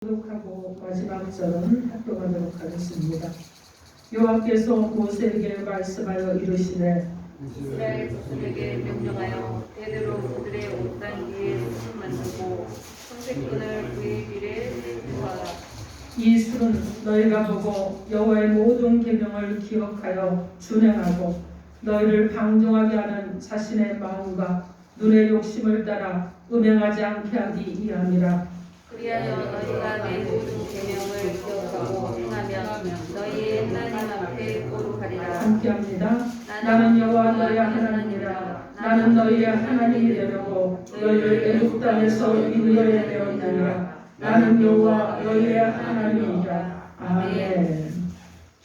하고 마지막 절은 합동하도록 하겠습니다. 여호와께서 모세에게 말씀하여 이르시되 이스라엘 자손에게 명령하여 대대로 그들의 옷단 위에 술을 만들고 청색끈을 그의 길에 두어라. 이 술은 너희가 보고 여호와의 모든 계명을 기억하여 준행하고 너희를 방종하게 하는 자신의 마음과 눈의 욕심을 따라 음행하지 않게 하기 위함이라. 그리하여 너희가 내 모든 계명을 기억하고 행하면 너희의 하나님 앞에 거룩하리라. 함께합니다. 나는 여호와 너희의 하나님이라. 나는 너희의 하나님이 되려고 너희를 애굽 땅에서 인도해 내었느니라. 나는 여호와 너희의 하나님이라. 아멘.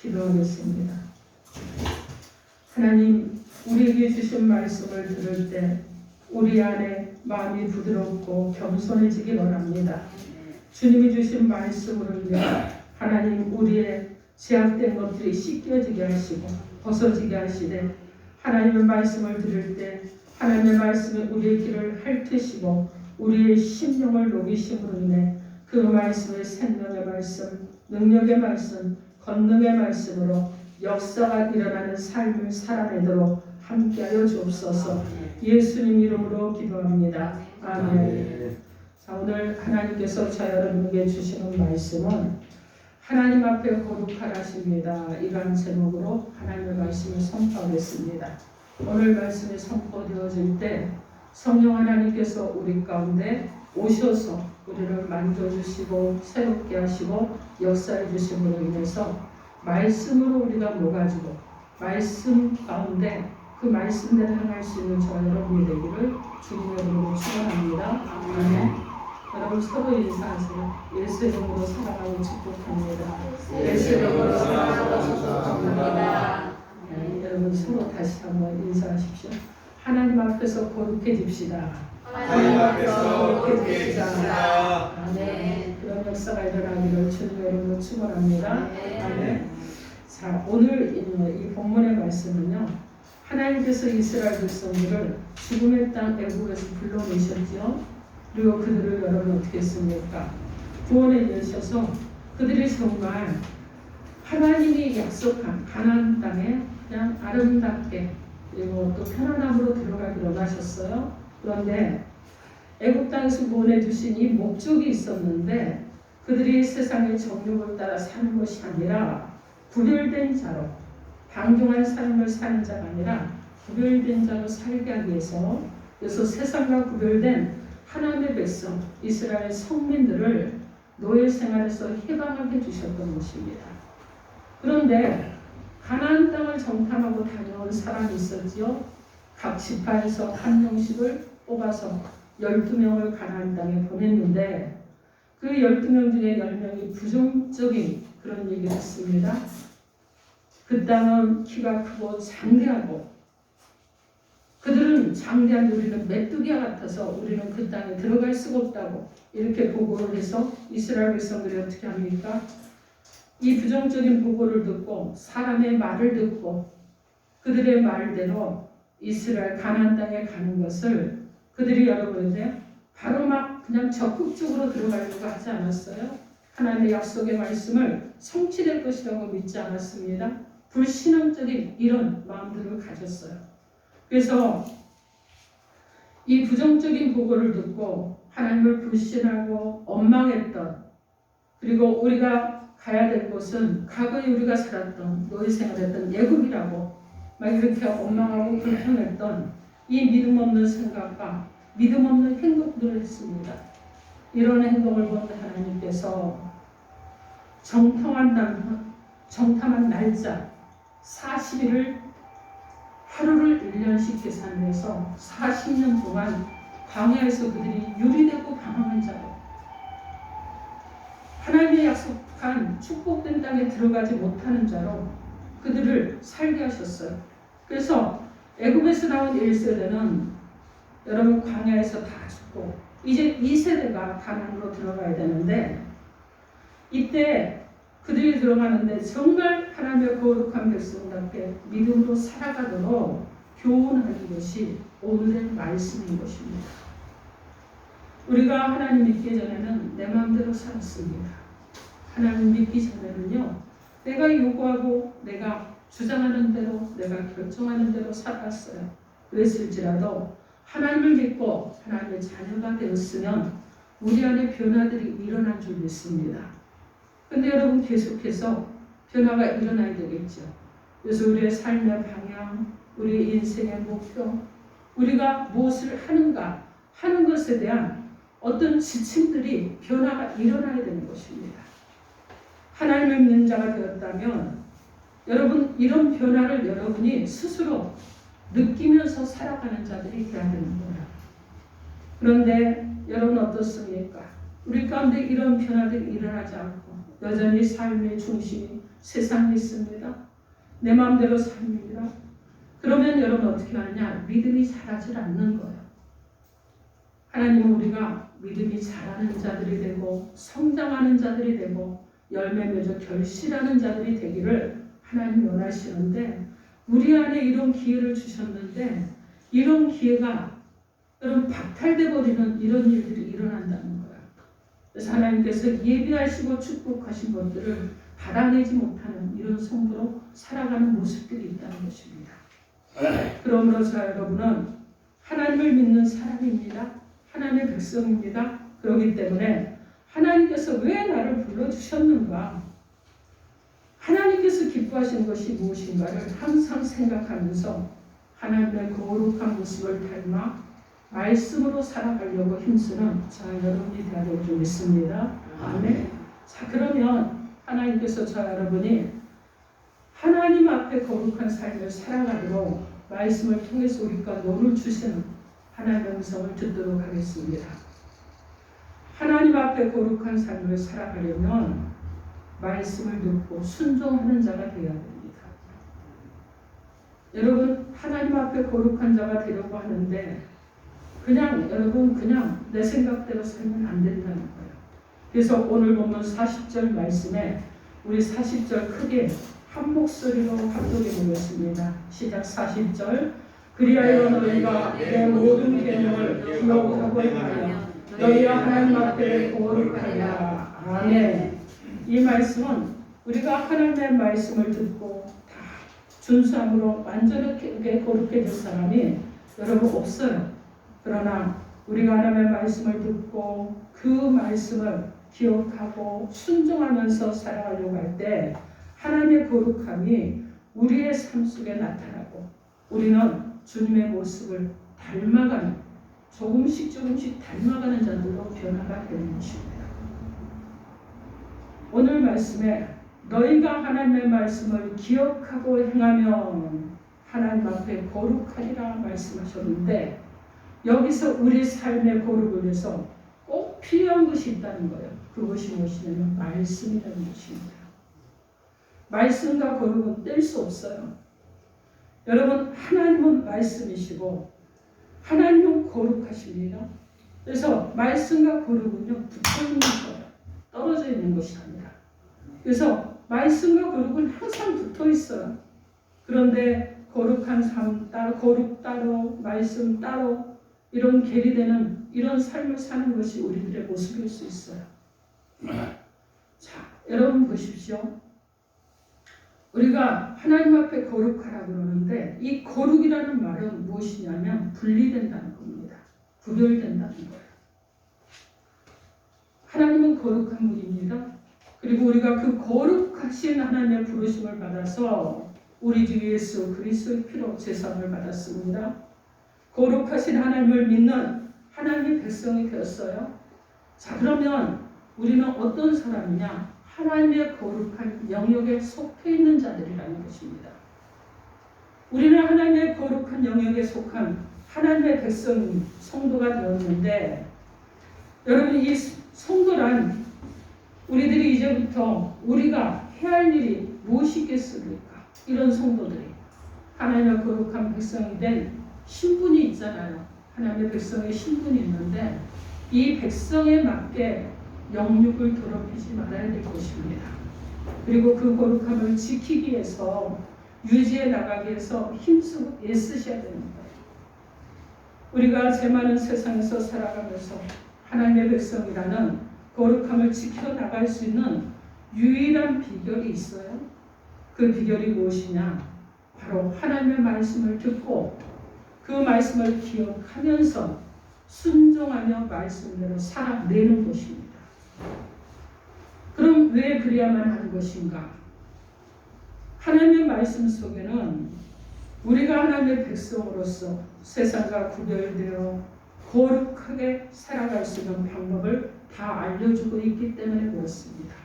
기도하겠습니다. 하나님, 우리에게 주신 말씀을 들을 때 우리 안에 마음이 부드럽고 겸손해지기 원합니다. 주님이 주신 말씀으로 인해 하나님 우리의 제약된 것들이 씻겨지게 하시고 벗어지게 하시되 하나님의 말씀을 들을 때 하나님의 말씀이 우리의 길을 핥으시고 우리의 심령을 녹이심으로 인해 그 말씀의 생명의 말씀, 능력의 말씀, 권능의 말씀으로 역사가 일어나는 삶을 살아내도록 함께하여 주옵소서. 예수님 이름으로 기도합니다. 아멘. 자, 오늘 하나님께서 저 여러분에게 주시는 말씀은 하나님 앞에 거룩하라십니다. 이러한 제목으로 하나님의 말씀을 선포하겠습니다. 오늘 말씀이 선포되어질 때 성령 하나님께서 우리 가운데 오셔서 우리를 만져주시고 새롭게 하시고 역사해 주심으로 인해서 말씀으로 우리가 녹아지고 말씀 가운데 그 말씀대로 행할 수 있는 저 여러분이 되기를 주님의 이름으로 축원합니다. 아멘. 여러분 서로 인사하세요. 예수 이름으로 사랑하고 축복합니다. 예수 이름으로 사랑하고 축복합니다. 네, 여러분 서로 다시 한번 인사하십시오. 하나님 앞에서 거룩해집시다. 하나님 앞에서 거룩해집시다. 아멘. 그런 역사가 일어나기를 주님의 이름으로 축원합니다. 아멘. 자, 오늘 이 본문의 말씀은요, 하나님께서 이스라엘 백성들을 죽음의 땅 애굽에서 불러내셨죠. 그리고 그들을 여러분 어떻게 했습니까? 구원해 내셔서 그들이 정말 하나님이 약속한 가나안 땅에 그냥 아름답게 그리고 또 편안함으로 들어가기로 하셨어요. 그런데 애굽 땅에서 구원해 주신 이 목적이 있었는데 그들이 세상의 정욕을 따라 사는 것이 아니라 구별된 자로 방종한 삶을 사는 자가 아니라 구별된 자로 살게 하기 위해서, 그래서 세상과 구별된 하나님의 백성 이스라엘 성민들을 노예 생활에서 해방하게 주셨던 것입니다. 그런데 가나안 땅을 정탐하고 다녀온 사람이 있었지요. 각 지파에서 한 명씩을 뽑아서 12명을 가나안 땅에 보냈는데 그 12명 중에 10명이 부정적인 그런 얘기를 했습니다. 그 땅은 키가 크고 장대하고 그들은 장대한 우리는 메뚜기와 같아서 우리는 그 땅에 들어갈 수가 없다고 이렇게 보고를 해서 이스라엘 백성들이 어떻게 합니까? 이 부정적인 보고를 듣고 사람의 말을 듣고 그들의 말대로 이스라엘 가나안 땅에 가는 것을 그들이 여러분인데 바로 막 그냥 적극적으로 들어가려고 하지 않았어요. 하나님의 약속의 말씀을 성취될 것이라고 믿지 않았습니다. 불신앙적인 이런 마음들을 가졌어요. 그래서 이 부정적인 보고를 듣고 하나님을 불신하고 원망했던, 그리고 우리가 가야 될 곳은 과거에 우리가 살았던 노예 생활했던 애굽이라고 막 이렇게 원망하고 불평했던 이 믿음 없는 생각과 믿음 없는 행동들을 했습니다. 이런 행동을 본 하나님께서 정탐한 날짜 40일을 하루를 1년씩 계산해서 40년 동안 광야에서 그들이 유리되고 방황한 자로 하나님의 약속한 축복된 땅에 들어가지 못하는 자로 그들을 살게 하셨어요. 그래서 애굽에서 나온 1세대는 여러분 광야에서 다 죽고 이제 2세대가 가나안으로 들어가야 되는데 이때 그들이 들어가는데 정말 하나님의 거룩한 백성답게 믿음으로 살아가도록 교훈하는 것이 오늘의 말씀인 것입니다. 우리가 하나님 믿기 전에는 내 마음대로 살았습니다. 하나님 믿기 전에는요, 내가 요구하고 내가 주장하는 대로, 내가 결정하는 대로 살았어요. 그랬을지라도 하나님을 믿고 하나님의 자녀가 되었으면 우리 안에 변화들이 일어난 줄 믿습니다. 근데 여러분, 계속해서 변화가 일어나야 되겠죠. 그래서 우리의 삶의 방향, 우리의 인생의 목표, 우리가 무엇을 하는가 하는 것에 대한 어떤 지침들이 변화가 일어나야 되는 것입니다. 하나님을 믿는 자가 되었다면 여러분, 이런 변화를 여러분이 스스로 느끼면서 살아가는 자들이 되어야 되는 거예요. 그런데 여러분 어떻습니까? 우리 가운데 이런 변화들이 일어나지 않고 여전히 삶의 중심이 세상에 있습니다. 내 마음대로 삽니다. 그러면 여러분 어떻게 하느냐? 믿음이 자라질 않는 거예요. 하나님은 우리가 믿음이 자라는 자들이 되고 성장하는 자들이 되고 열매 맺어 결실하는 자들이 되기를 하나님 원하시는데, 우리 안에 이런 기회를 주셨는데 이런 기회가 여러분 박탈돼 버리는 이런 일들이 일어난다는 거예요. 그래서 하나님께서 예비하시고 축복하신 것들을 받아내지 못하는 이런 성도로 살아가는 모습들이 있다는 것입니다. 그러므로 저 여러분은 하나님을 믿는 사람입니다. 하나님의 백성입니다. 그렇기 때문에 하나님께서 왜 나를 불러주셨는가, 하나님께서 기뻐하시는 것이 무엇인가를 항상 생각하면서 하나님의 거룩한 모습을 닮아 말씀으로 살아가려고 힘쓰는 자 여러분이 되어야 될 줄 믿습니다. 아멘. 자, 그러면 하나님께서 저 여러분이 하나님 앞에 거룩한 삶을 살아가도록 말씀을 통해서 우리가 노를 주시는 하나님의 음성을 듣도록 하겠습니다. 하나님 앞에 거룩한 삶을 살아가려면 말씀을 듣고 순종하는 자가 되어야 됩니다. 여러분, 하나님 앞에 거룩한 자가 되려고 하는데 그냥 내 생각대로 살면 안 된다는 거예요. 그래서 오늘 보면 40절 말씀에 우리 40절 크게 한 목소리로 합독해 보겠습니다. 시작. 40절. 그리하여 너희가 내 모든 계명을 기억하고 행하여 너희가 하나님 앞에 거룩하리라. 아멘. 이 말씀은 우리가 하나님의 말씀을 듣고 다 준수함으로 완전하게 거룩해질 사람이 여러분 없어요. 그러나 우리가 하나님의 말씀을 듣고 그 말씀을 기억하고 순종하면서 살아가려고 할 때 하나님의 거룩함이 우리의 삶 속에 나타나고 우리는 주님의 모습을 닮아가는, 조금씩 닮아가는 자들로 변화가 되는 것입니다. 오늘 말씀에 너희가 하나님의 말씀을 기억하고 행하면 하나님 앞에 거룩하리라 말씀하셨는데, 여기서 우리 삶의 거룩을 위해서 꼭 필요한 것이 있다는 거예요. 그것이 무엇이냐면 말씀이라는 것입니다. 말씀과 거룩은 뗄 수 없어요. 여러분, 하나님은 말씀이시고 하나님은 거룩하십니다. 그래서 말씀과 거룩은요, 붙어있는 거예요. 떨어져 있는 것이 아니라. 그래서 말씀과 거룩은 항상 붙어 있어요. 그런데 거룩한 삶 따로, 거룩 따로, 말씀 따로 이런 괴리되는 이런 삶을 사는 것이 우리들의 모습일 수 있어요. 자, 여러분 보십시오. 우리가 하나님 앞에 거룩하라고 그러는데 이 거룩이라는 말은 무엇이냐면 분리된다는 겁니다. 구별된다는 거예요. 하나님은 거룩한 분입니다. 그리고 우리가 그 거룩하신 하나님의 부르심을 받아서 우리 주 예수 그리스도의 피로 제사함을 받았습니다. 거룩하신 하나님을 믿는 하나님의 백성이 되었어요. 자, 그러면 우리는 어떤 사람이냐? 하나님의 거룩한 영역에 속해 있는 자들이라는 것입니다. 우리는 하나님의 거룩한 영역에 속한 하나님의 백성, 성도가 되었는데, 여러분, 이 성도란 우리들이 이제부터 우리가 해야 할 일이 무엇이겠습니까? 이런 성도들이 하나님의 거룩한 백성이 된 신분이 있잖아요. 하나님의 백성의 신분이 있는데 이 백성에 맞게 영육을 더럽히지 말아야 될 것입니다. 그리고 그 거룩함을 지키기 위해서 유지해 나가기 위해서 힘쓰고 애쓰셔야 되는 거예요. 우리가 죄 많은 세상에서 살아가면서 하나님의 백성이라는 거룩함을 지켜나갈 수 있는 유일한 비결이 있어요. 그 비결이 무엇이냐? 바로 하나님의 말씀을 듣고 그 말씀을 기억하면서 순종하며 말씀대로 살아내는 것입니다. 그럼 왜 그래야만 하는 것인가? 하나님의 말씀 속에는 우리가 하나님의 백성으로서 세상과 구별되어 거룩하게 살아갈 수 있는 방법을 다 알려주고 있기 때문에 그렇습니다.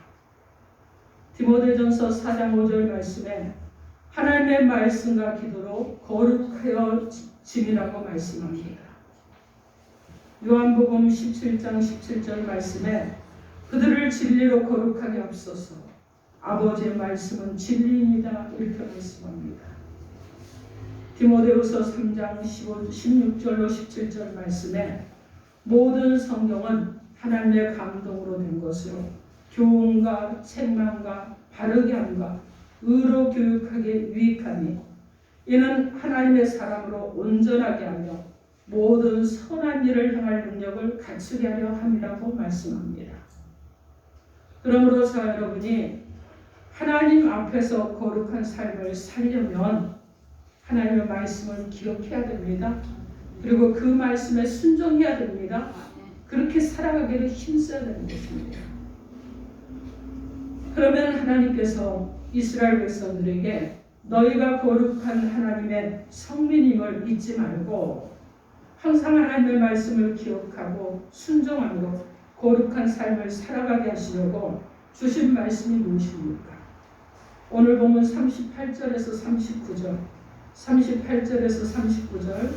디모데전서 4장 5절 말씀에 하나님의 말씀과 기도로 거룩하여 지니라고 말씀합니다. 요한복음 17장 17절 말씀에 그들을 진리로 거룩하게 앞서서 아버지의 말씀은 진리입니다. 이렇게 말씀합니다. 디모데후서 3장 16절로 17절 말씀에 모든 성경은 하나님의 감동으로 된 것으로 교훈과 책망과 바르게 함과 의로 교육하게 유익하니 이는 하나님의 사람으로 온전하게 하며 모든 선한 일을 행할 능력을 갖추게 하려 함이라고 말씀합니다. 그러므로 저와 여러분이 하나님 앞에서 거룩한 삶을 살려면 하나님의 말씀을 기억해야 됩니다. 그리고 그 말씀에 순종해야 됩니다. 그렇게 살아가기를 힘써야 되는 것입니다. 그러면 하나님께서 이스라엘 백성들에게 너희가 거룩한 하나님의 성민임을 잊지 말고 항상 하나님의 말씀을 기억하고 순종함으로 거룩한 삶을 살아가게 하시려고 주신 말씀이 무엇입니까? 오늘 보면 38절에서 39절 38절에서 39절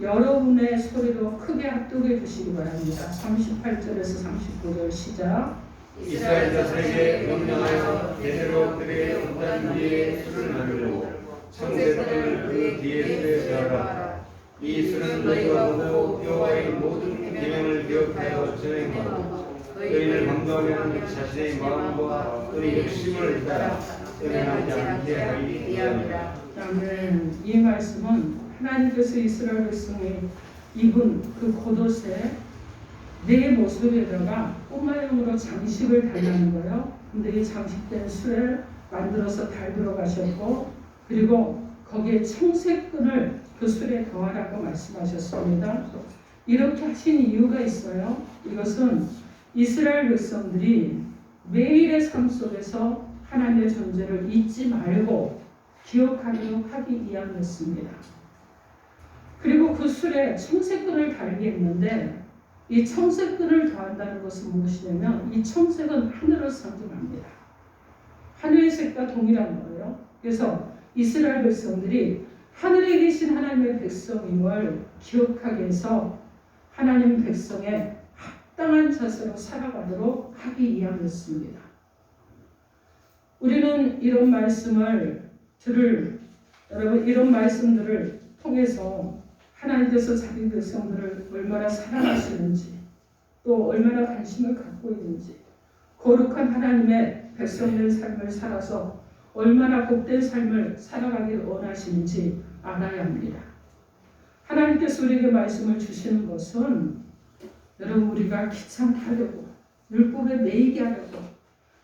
여러분의 소리로 크게 합독해 주시기 바랍니다. 38절에서 39절 시작. 이스라엘 자손에게 명령하여 대대로 그의 온단 위에 술을 만들고 청색선을 그 뒤에 세우라. 이 술은 너희가 보고 여호와의 모든 계명을 기억하여 전행하고 너희를 방도하면 자신의 마음과 너희 욕심을 따라 떠나지 않게 하기 위함이라. 아멘. 이 말씀은 하나님께서 이스라엘 백성이 입은 그 겉옷에 내 모습에다가 꼬마용으로 장식을 달라는 거예요. 근데 이 장식된 술을 만들어서 달들어 가셨고 그리고 거기에 청색끈을 그 술에 더하라고 말씀하셨습니다. 이렇게 하신 이유가 있어요. 이것은 이스라엘 백성들이 매일의 삶 속에서 하나님의 존재를 잊지 말고 기억하도록 하기 위함이었습니다. 그리고 그 술에 청색끈을 달게 했는데 이 청색끈을 더한다는 것은 무엇이냐면 이 청색은 하늘을 상징합니다. 하늘의 색과 동일한 거예요. 그래서 이스라엘 백성들이 하늘에 계신 하나님의 백성임을 기억하게 해서 하나님 백성의 합당한 자세로 살아가도록 하기 위함이었습니다. 우리는 이런 말씀들을 통해서 하나님께서 자기 백성들을 얼마나 사랑하시는지 또 얼마나 관심을 갖고 있는지 거룩한 하나님의 백성된 삶을 살아서 얼마나 복된 삶을 살아가길 원하시는지 알아야 합니다. 하나님께서 우리에게 말씀을 주시는 것은 여러분 우리가 귀찮게 하려고 율법에 매이게 하려고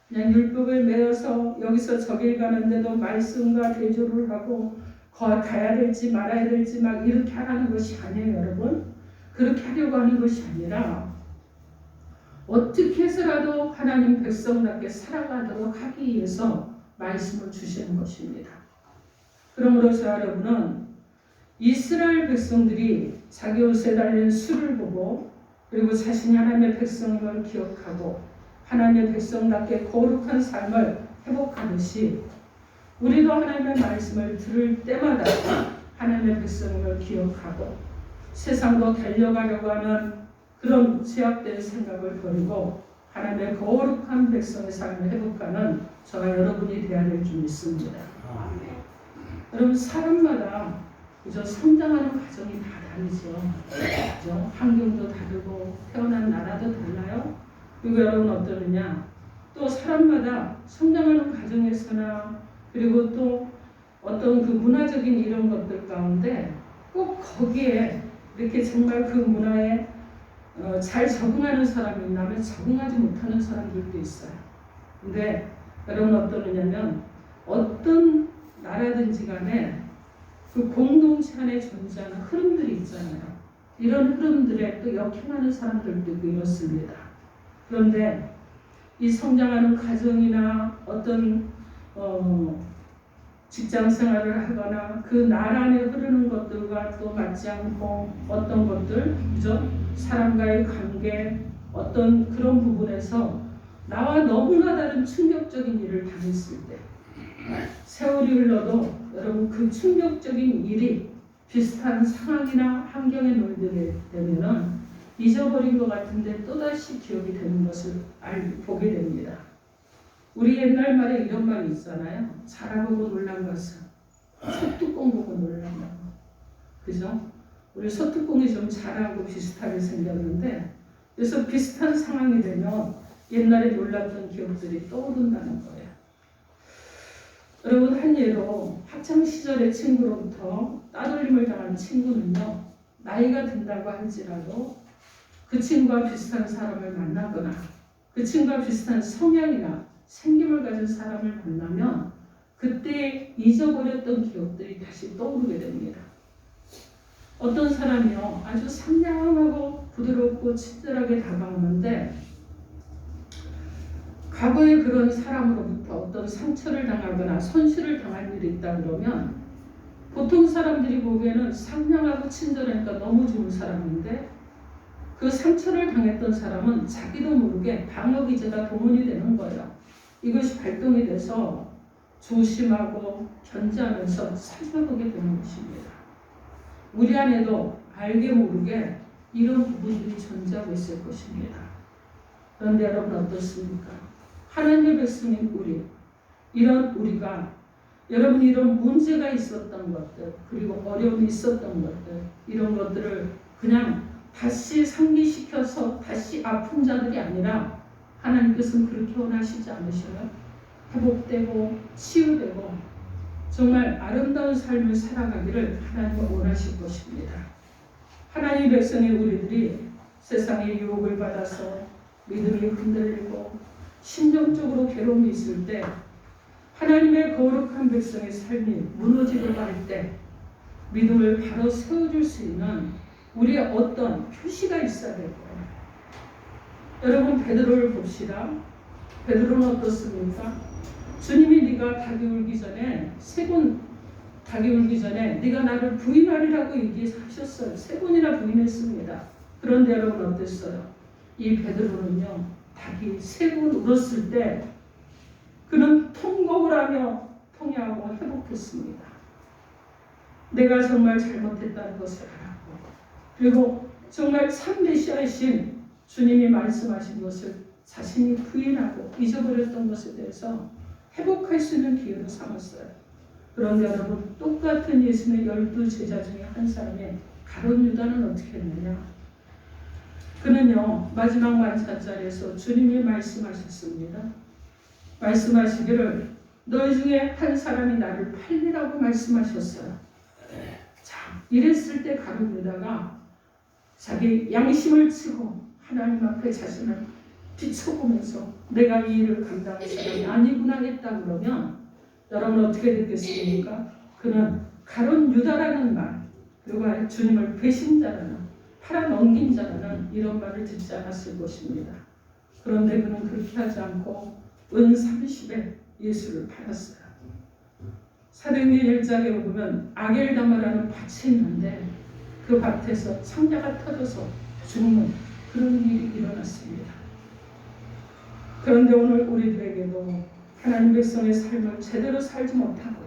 그냥 율법에 매여서 여기서 저길 가는데도 말씀과 대조를 하고 가야 될지 말아야 될지 막 이렇게 하라는 것이 아니에요. 여러분 그렇게 하려고 하는 것이 아니라 어떻게 해서라도 하나님 백성답게 살아가도록 하기 위해서 말씀을 주시는 것입니다. 그러므로 저 여러분은 이스라엘 백성들이 자기 옷에 달린 술을 보고 그리고 자신이 하나님의 백성임을 기억하고 하나님의 백성답게 거룩한 삶을 회복하듯이 우리도 하나님의 말씀을 들을 때마다 하나님의 백성임을 기억하고 세상도 달려가려고 하는 그런 제약된 생각을 버리고 하나님의 거룩한 백성의 삶을 회복하는 저와 여러분이 되어야 될 줄 믿습니다. 여러분 사람마다 그저 성장하는 과정이 다 다르죠. 그죠? 환경도 다르고 태어난 나라도 달라요. 그리고 여러분 어떠느냐? 또 사람마다 성장하는 과정에서나 그리고 또 어떤 그 문화적인 이런 것들 가운데 꼭 거기에 이렇게 정말 그 문화에 잘 적응하는 사람이 있다면 적응하지 못하는 사람들도 있어요. 근데 여러분 어떠느냐면 어떤 나라든지 간에 그 공동체 안에 존재하는 흐름들이 있잖아요. 이런 흐름들에 또 역행하는 사람들도 있고 이렇습니다. 그런데 이 성장하는 가정이나 어떤 직장 생활을 하거나 그 나라 안에 흐르는 것들과 또 맞지 않고 어떤 것들, 그죠? 사람과의 관계, 어떤 그런 부분에서 나와 너무나 다른 충격적인 일을 당했을 때 세월이 흘러도 여러분 그 충격적인 일이 비슷한 상황이나 환경에 놓이게 되면은 잊어버린 것 같은데 또다시 기억이 되는 것을 보게 됩니다. 우리 옛날 말에 이런 말이 있잖아요. 자라보고 놀란 것은 소뚜껑 보고 놀란다고. 그죠? 우리 소뚜껑이 좀 자라고 비슷하게 생겼는데 그래서 비슷한 상황이 되면 옛날에 놀랐던 기억들이 떠오른다는 거예요. 여러분 한 예로 학창시절의 친구로부터 따돌림을 당한 친구는요. 나이가 든다고 할지라도 그 친구와 비슷한 사람을 만나거나 그 친구와 비슷한 성향이나 생김을 가진 사람을 만나면 그때 잊어버렸던 기억들이 다시 떠오르게 됩니다. 어떤 사람이요. 아주 상냥하고 부드럽고 친절하게 다가오는데 과거에 그런 사람으로부터 어떤 상처를 당하거나 손실을 당할 일이 있다 그러면 보통 사람들이 보기에는 상냥하고 친절하니까 너무 좋은 사람인데 그 상처를 당했던 사람은 자기도 모르게 방어 기제가 동원이 되는 거예요. 이것이 발동이 돼서 조심하고 견제하면서 살펴보게 되는 것입니다. 우리 안에도 알게 모르게 이런 부분들이 존재하고 있을 것입니다. 그런데 여러분 어떻습니까? 하나님의 백성인 우리가 여러분 이런 문제가 있었던 것들 그리고 어려움이 있었던 것들 이런 것들을 그냥 다시 상기시켜서 다시 아픈 자들이 아니라 하나님께서는 그렇게 원하시지 않으셔요. 회복되고 치유되고 정말 아름다운 삶을 살아가기를 하나님은 원하실 것입니다. 하나님의 백성인 우리들이 세상의 유혹을 받아서 믿음이 흔들리고 심정적으로 괴로움이 있을 때 하나님의 거룩한 백성의 삶이 무너지려고 할 때 믿음을 바로 세워줄 수 있는 우리의 어떤 표시가 있어야 될 거예요. 여러분 베드로를 봅시다. 베드로는 어떻습니까? 주님이 네가 닭이 울기 전에 닭이 울기 전에 네가 나를 부인하리라고 얘기하셨어요. 3번이나 부인했습니다. 그런데 여러분 어땠어요? 이 베드로는요. 닭이 3번 울었을 때 그는 통곡을 하며 통회하고 회복했습니다. 내가 정말 잘못했다는 것을 알았고 그리고 정말 참 메시아이신 주님이 말씀하신 것을 자신이 부인하고 잊어버렸던 것에 대해서 회복할 수 있는 기회로 삼았어요. 그런데 여러분 똑같은 예수님의 12제자 중에 한 사람의 가룟 유다는 어떻게 했느냐? 그는요 마지막 만찬 자리에서 주님이 말씀하셨습니다. 말씀하시기를 너희 중에 한 사람이 나를 팔리라고 말씀하셨어요. 자, 이랬을 때 가룟 유다가 자기 양심을 치고 하나님 앞에 자신을 비춰보면서 내가 이 일을 감당할 사람이 아니구나 했다 그러면 여러분 어떻게 됐겠습니까? 그는 가룟 유다라는 말 그리고 주님을 배신자라는 팔아넘긴 자라는 이런 말을 듣지 않았을 것입니다. 그런데 그는 그렇게 하지 않고 은 30에 예수를 팔았어요. 사도행전 1장에 보면 아겔다마라는 밭이 있는데 그 밭에서 창자가 터져서 죽는 그런 일이 일어났습니다. 그런데 오늘 우리들에게도 하나님 백성의 삶을 제대로 살지 못하고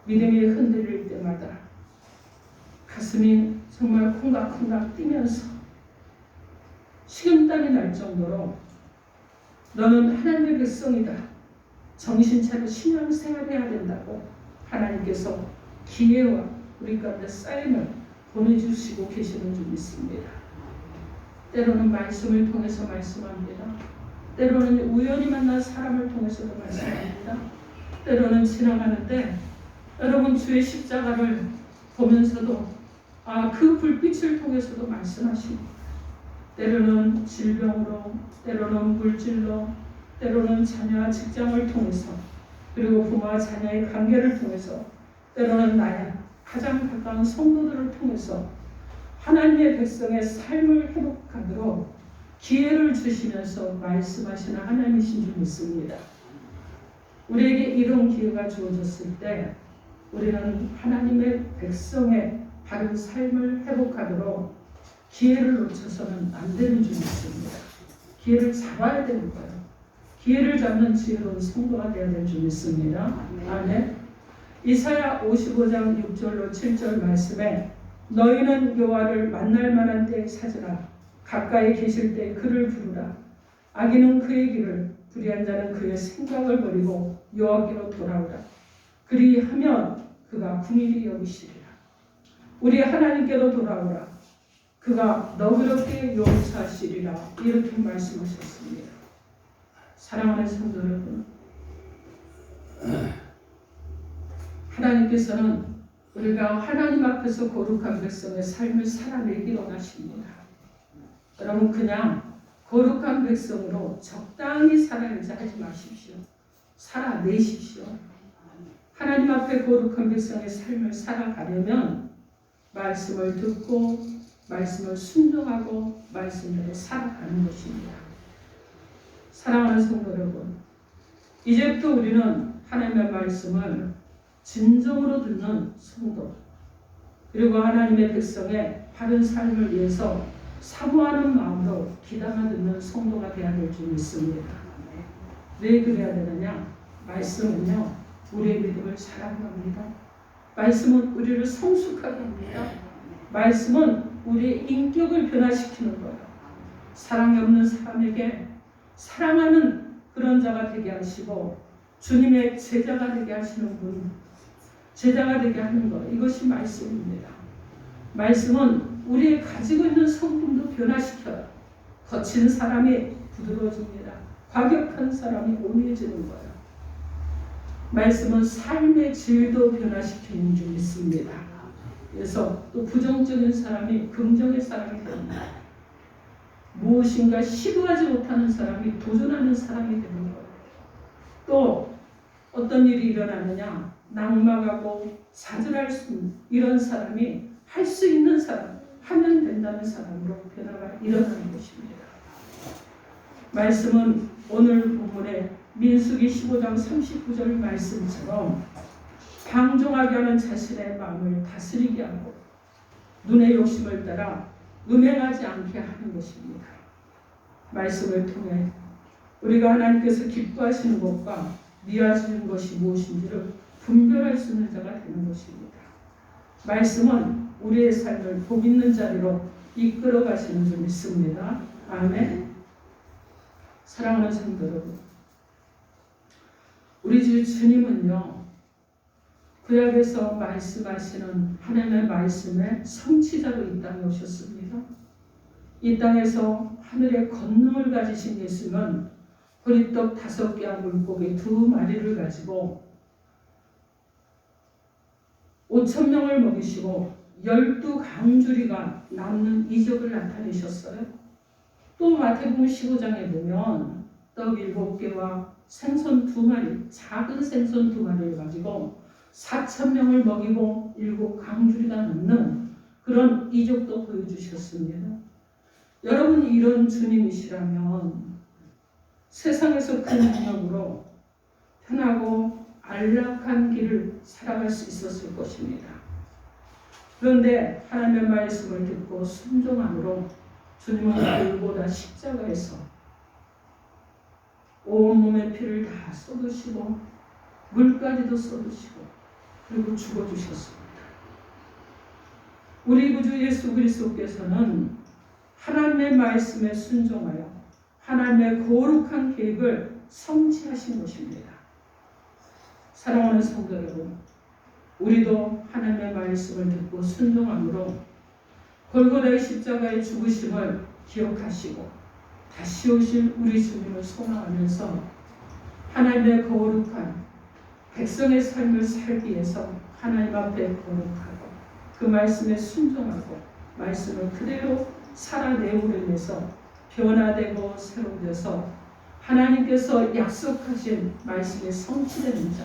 믿음이 흔들릴 때마다 가슴이 정말 콩닥콩닥 뛰면서 식은땀이 날 정도로 너는 하나님의 백성이다. 정신 차려 신앙생활해야 된다고 하나님께서 기회와 우리 가운데 사인을 보내주시고 계시는 줄 믿습니다. 때로는 말씀을 통해서 말씀합니다. 때로는 우연히 만난 사람을 통해서도 말씀합니다. 때로는 지나가는데 여러분 주의 십자가를 보면서도 그 불빛을 통해서도 말씀하십니다. 때로는 질병으로, 때로는 물질로, 때로는 자녀와 직장을 통해서, 그리고 부모와 자녀의 관계를 통해서, 때로는 나의 가장 가까운 성도들을 통해서 하나님의 백성의 삶을 회복하도록 기회를 주시면서 말씀하시는 하나님이신 줄 믿습니다. 우리에게 이런 기회가 주어졌을 때 우리는 하나님의 백성의 바른 삶을 회복하도록 기회를 놓쳐서는 안 되는 줄 믿습니다. 기회를 잡아야 되는 거예요. 기회를 잡는 지혜로운 성도가 되어야 될 줄 믿습니다. 아멘. 이사야 55장 6절로 7절 말씀에 너희는 여호와를 만날 만한 때에 찾으라. 가까이 계실 때 그를 부르라. 악인은 그의 길을, 불의한 자는 그의 생각을 버리고 여호와께로 돌아오라. 그리하면 그가 긍휼히 여기시리라. 우리 하나님께로 돌아오라. 그가 너그럽게 용서하시리라. 이렇게 말씀하셨습니다. 사랑하는 성도 여러분, 하나님께서는 우리가 하나님 앞에서 거룩한 백성의 삶을 살아내기 원하십니다. 여러분, 그냥 거룩한 백성으로 적당히 살아내지 하지 마십시오. 살아내십시오. 하나님 앞에 거룩한 백성의 삶을 살아가려면 말씀을 듣고 말씀을 순종하고 말씀대로 살아가는 것입니다. 사랑하는 성도 여러분, 이제부터 우리는 하나님의 말씀을 진정으로 듣는 성도, 그리고 하나님의 백성의 바른 삶을 위해서 사모하는 마음으로 귀담아 듣는 성도가 되어야 될 줄 믿습니다. 왜 그래야 되느냐? 말씀은요, 우리의 믿음을 자라게 합니다. 말씀은 우리를 성숙하게 합니다. 말씀은 우리의 인격을 변화시키는 거예요. 사랑이 없는 사람에게 사랑하는 그런 자가 되게 하시고 주님의 제자가 되게 하시는 분, 제자가 되게 하는 것, 이것이 말씀입니다. 말씀은 우리의 가지고 있는 성품도 변화시켜요. 거친 사람이 부드러워집니다. 과격한 사람이 온유해지는 거예요. 말씀은 삶의 질도 변화시키는 줄 믿습니다. 그래서 또 부정적인 사람이 긍정의 사람이 됩니다. 무엇인가 시도하지 못하는 사람이 도전하는 사람이 되는 거예요. 또 어떤 일이 일어나느냐, 낙망하고 좌절할 수 있는 이런 사람이 할 수 있는 사람, 하면 된다는 사람으로 변화가 일어나는 것입니다. 말씀은 오늘 본문의 민수기 15장 39절 말씀처럼 방종하게 하는 자신의 마음을 다스리게 하고 눈의 욕심을 따라 음행하지 않게 하는 것입니다. 말씀을 통해 우리가 하나님께서 기뻐하시는 것과 미워하시는 것이 무엇인지를 분별할 수 있는 자가 되는 것입니다. 말씀은 우리의 삶을 복 있는 자리로 이끌어 가시는 줄 믿습니다. 아멘. 사랑하는 성도 여러분, 우리 주 주님은요, 구약에서 말씀하시는 하나님의 말씀의 성취자로 이 땅에 오셨습니다. 이 땅에서 하늘의 권능을 가지신 예수는 보리떡 5개와 물고기 2마리를 가지고 5,000명을 먹이시고 12강주리가 남는 이적을 나타내셨어요. 또 마태복음 15장에 보면 떡 7개와 생선 2마리, 작은 생선 2마리를 가지고 4,000명을 먹이고 7강주리가 넘는 그런 이적도 보여주셨습니다. 여러분이 이런 주님이시라면 세상에서 그 능력으로 편하고 안락한 길을 살아갈 수 있었을 것입니다. 그런데 하나님의 말씀을 듣고 순종함으로 주님은 돌보다 십자가에서 온몸의 피를 다 쏟으시고 물까지도 쏟으시고 그리고 죽어주셨습니다. 우리 구주 예수 그리스도께서는 하나님의 말씀에 순종하여 하나님의 거룩한 계획을 성취하신 것입니다. 사랑하는 성도 여러분, 우리도 하나님의 말씀을 듣고 순종함으로 골고다의 십자가의 죽으심을 기억하시고 다시 오실 우리 주님을 소망하면서 하나님의 거룩한 백성의 삶을 살기 위해서 하나님 앞에 거룩하고 그 말씀에 순종하고 말씀을 그대로 살아내므로 인해서 변화되고 새로워져서 하나님께서 약속하신 말씀이 성취되는 자,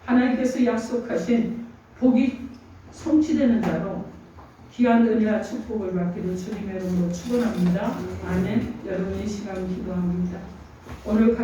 하나님께서 약속하신 복이 성취되는 자로 귀한 은혜와 축복을 받기를 주님의 이름으로 축원합니다. 아멘. 여러분 이 시간 기도합니다. 오늘